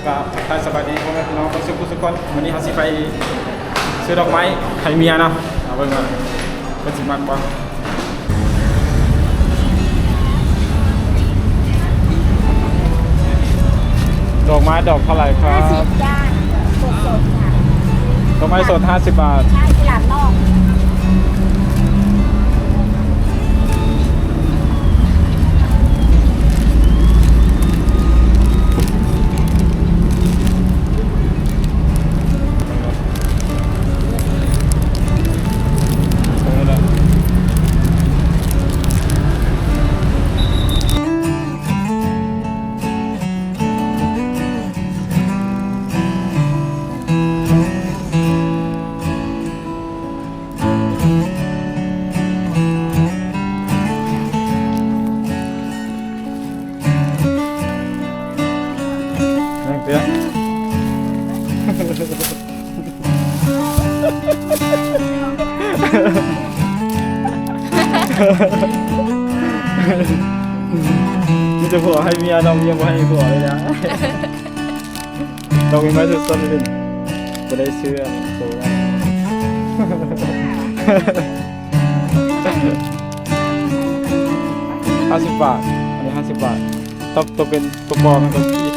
ครับท่านสบายดีพ่อแม่พี่น้องคนสุขุสุขคนวันนี้เขาสิไปซื้อดอกไม้ให้เมียเนาะเอาเบิ่งมาเป็นสิมากกว่าดอกไม้ดอกเท่าไหร่ครับ 50จ้าสดๆค่ะ ดอกไม้สด50 บาท ใช่ตลาดนอกนั่งเตี้ยมีจะผัวให้เมียน้องยังไม่ให้ผัวเลยนะดอกไม้สดๆเลยจะได้ซื้ออันนี้โซ่50 บาทอันนี้50 บาทตัวเป็นตัวปลอมมันก็